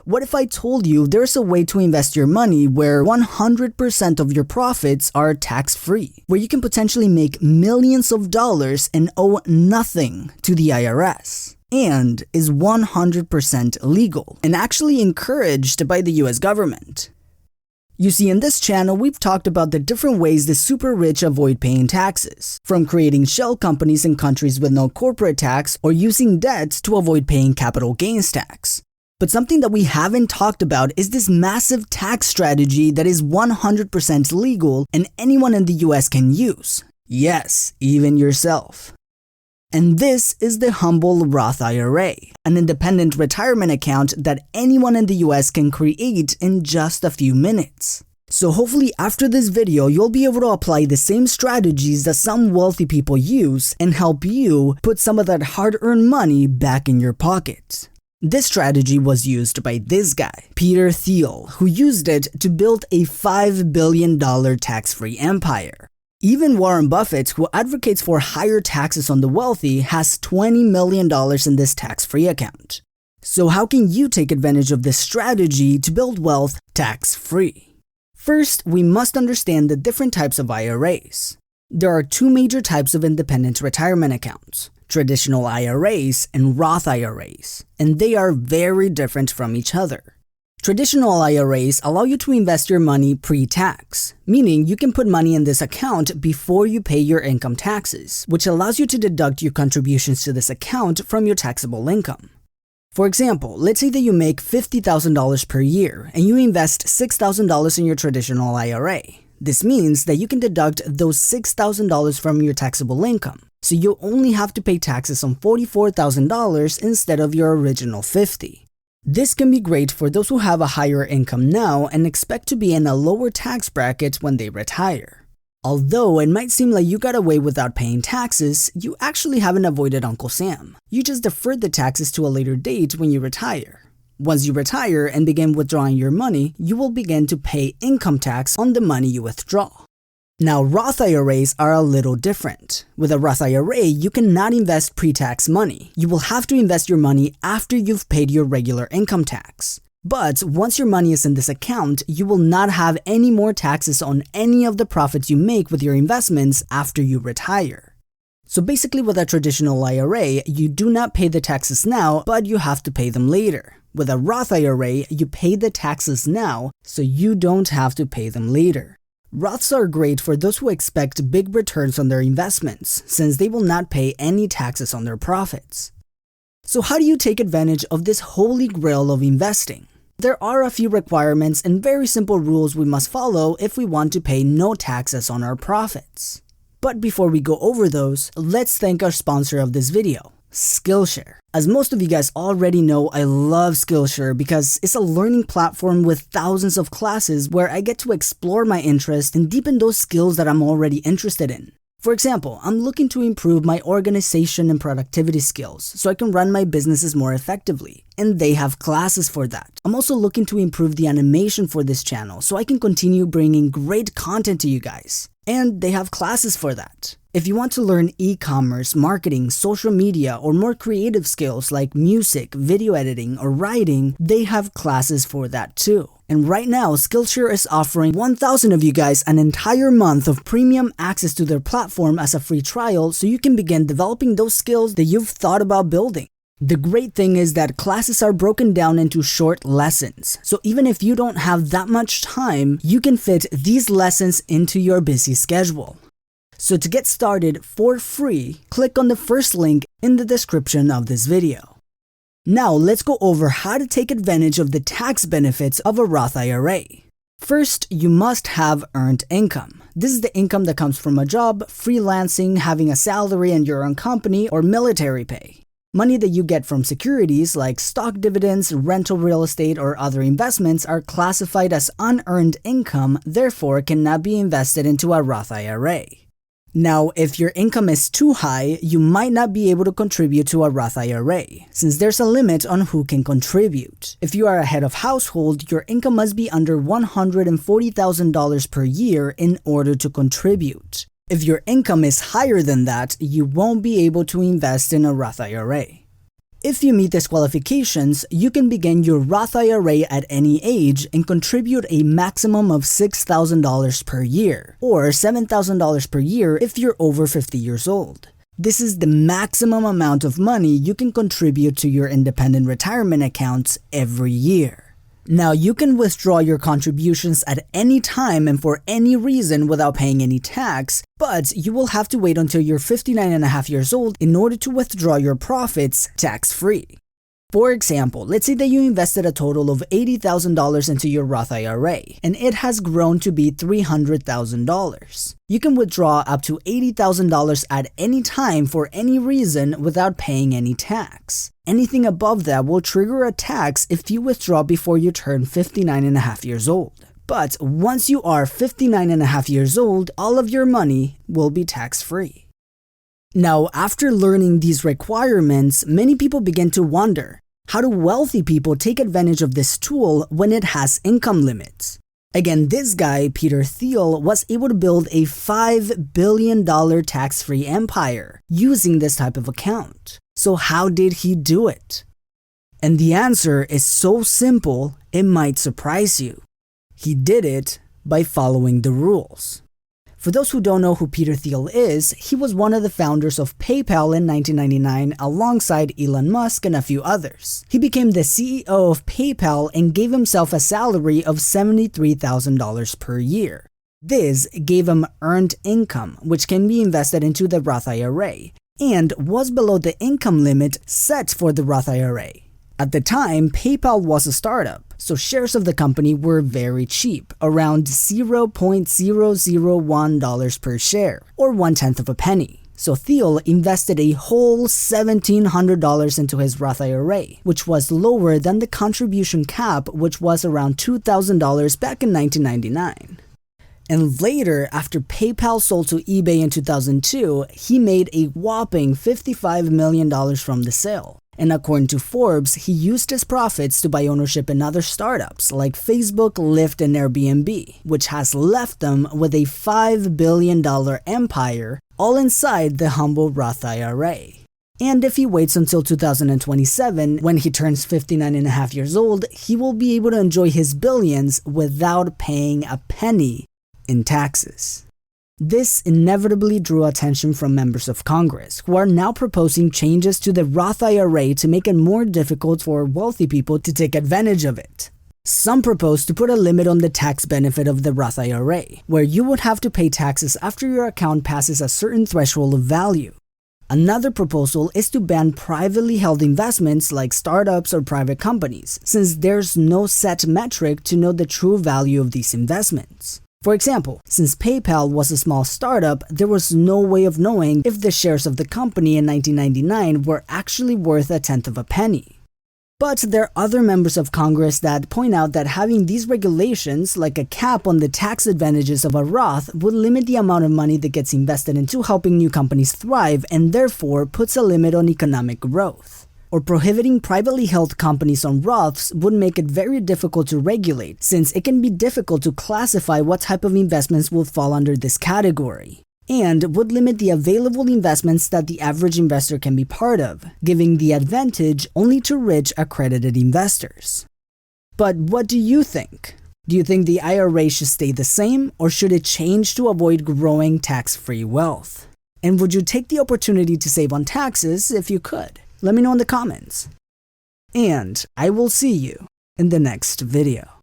What if I told you there's a way to invest your money where 100% of your profits are tax-free, where you can potentially make millions of dollars and owe nothing to the IRS, and is 100% legal and actually encouraged by the US government? You see, in this channel, we've talked about the different ways the super rich avoid paying taxes, from creating shell companies in countries with no corporate tax or using debts to avoid paying capital gains tax. But something that we haven't talked about is this massive tax strategy that is 100% legal and anyone in the US can use. Yes, even yourself. And this is the humble Roth IRA, an independent retirement account that anyone in the US can create in just a few minutes. So hopefully after this video, you'll be able to apply the same strategies that some wealthy people use and help you put some of that hard-earned money back in your pocket. This strategy was used by this guy, Peter Thiel, who used it to build a $5 billion tax-free empire. Even Warren Buffett, who advocates for higher taxes on the wealthy, has $20 million in this tax-free account. So how can you take advantage of this strategy to build wealth tax-free? First, we must understand the different types of IRAs. There are two major types of independent retirement accounts: traditional IRAs and Roth IRAs, and they are very different from each other. Traditional IRAs allow you to invest your money pre-tax, meaning you can put money in this account before you pay your income taxes, which allows you to deduct your contributions to this account from your taxable income. For example, let's say that you make $50,000 per year and you invest $6,000 in your traditional IRA. This means that you can deduct those $6,000 from your taxable income, so you only have to pay taxes on $44,000 instead of your original $50,000. This can be great for those who have a higher income now and expect to be in a lower tax bracket when they retire. Although it might seem like you got away without paying taxes, you actually haven't avoided Uncle Sam. You just deferred the taxes to a later date when you retire. Once you retire and begin withdrawing your money, you will begin to pay income tax on the money you withdraw. Now, Roth IRAs are a little different. With a Roth IRA, you cannot invest pre-tax money. You will have to invest your money after you've paid your regular income tax. But once your money is in this account, you will not have any more taxes on any of the profits you make with your investments after you retire. So basically, with a traditional IRA, you do not pay the taxes now, but you have to pay them later. With a Roth IRA, you pay the taxes now, so you don't have to pay them later. Roths are great for those who expect big returns on their investments, since they will not pay any taxes on their profits. So how do you take advantage of this holy grail of investing? There are a few requirements and very simple rules we must follow if we want to pay no taxes on our profits. But before we go over those, let's thank our sponsor of this video, Skillshare. As most of you guys already know, I love Skillshare because it's a learning platform with thousands of classes where I get to explore my interest and deepen those skills that I'm already interested in. For example, I'm looking to improve my organization and productivity skills so I can run my businesses more effectively, and they have classes for that. I'm also looking to improve the animation for this channel so I can continue bringing great content to you guys, and they have classes for that. If you want to learn e-commerce, marketing, social media, or more creative skills like music, video editing, or writing, they have classes for that too. And right now, Skillshare is offering 1,000 of you guys an entire month of premium access to their platform as a free trial so you can begin developing those skills that you've thought about building. The great thing is that classes are broken down into short lessons, so even if you don't have that much time, you can fit these lessons into your busy schedule. So to get started for free, click on the first link in the description of this video. Now let's go over how to take advantage of the tax benefits of a Roth IRA. First, you must have earned income. This is the income that comes from a job, freelancing, having a salary in your own company, or military pay. Money that you get from securities like stock dividends, rental real estate, or other investments are classified as unearned income, therefore cannot be invested into a Roth IRA. Now, if your income is too high, you might not be able to contribute to a Roth IRA, since there's a limit on who can contribute. If you are a head of household, your income must be under $140,000 per year in order to contribute. If your income is higher than that, you won't be able to invest in a Roth IRA. If you meet these qualifications, you can begin your Roth IRA at any age and contribute a maximum of $6,000 per year, or $7,000 per year if you're over 50 years old. This is the maximum amount of money you can contribute to your independent retirement accounts every year. Now, you can withdraw your contributions at any time and for any reason without paying any tax, but you will have to wait until you're 59.5 years old in order to withdraw your profits tax-free. For example, let's say that you invested a total of $80,000 into your Roth IRA, and it has grown to be $300,000. You can withdraw up to $80,000 at any time for any reason without paying any tax. Anything above that will trigger a tax if you withdraw before you turn 59.5 years old. But once you are 59.5 years old, all of your money will be tax-free. Now, after learning these requirements, many people begin to wonder, how do wealthy people take advantage of this tool when it has income limits? Again, this guy, Peter Thiel, was able to build a $5 billion tax-free empire using this type of account. So how did he do it? And the answer is so simple, it might surprise you. He did it by following the rules. For those who don't know who Peter Thiel is, he was one of the founders of PayPal in 1999 alongside Elon Musk and a few others. He became the CEO of PayPal and gave himself a salary of $73,000 per year. This gave him earned income, which can be invested into the Roth IRA, and was below the income limit set for the Roth IRA. At the time, PayPal was a startup, so shares of the company were very cheap, around $0.001 per share, or 1/10 of a penny. So Thiel invested a whole $1,700 into his Roth IRA, which was lower than the contribution cap, which was around $2,000 back in 1999. And later, after PayPal sold to eBay in 2002, he made a whopping $55 million from the sale. And according to Forbes, he used his profits to buy ownership in other startups like Facebook, Lyft, and Airbnb, which has left them with a $5 billion empire, all inside the humble Roth IRA. And if he waits until 2027, when he turns 59.5 years old, he will be able to enjoy his billions without paying a penny in taxes. This inevitably drew attention from members of Congress, who are now proposing changes to the Roth IRA to make it more difficult for wealthy people to take advantage of it. Some propose to put a limit on the tax benefit of the Roth IRA, where you would have to pay taxes after your account passes a certain threshold of value. Another proposal is to ban privately held investments like startups or private companies, since there's no set metric to know the true value of these investments. For example, since PayPal was a small startup, there was no way of knowing if the shares of the company in 1999 were actually worth 1/10 of a penny. But there are other members of Congress that point out that having these regulations, like a cap on the tax advantages of a Roth, would limit the amount of money that gets invested into helping new companies thrive and therefore puts a limit on economic growth. Or prohibiting privately held companies on Roths would make it very difficult to regulate, since it can be difficult to classify what type of investments will fall under this category, and would limit the available investments that the average investor can be part of, giving the advantage only to rich accredited investors. But what do you think? Do you think the IRA should stay the same, or should it change to avoid growing tax-free wealth? And would you take the opportunity to save on taxes if you could? Let me know in the comments. And I will see you in the next video.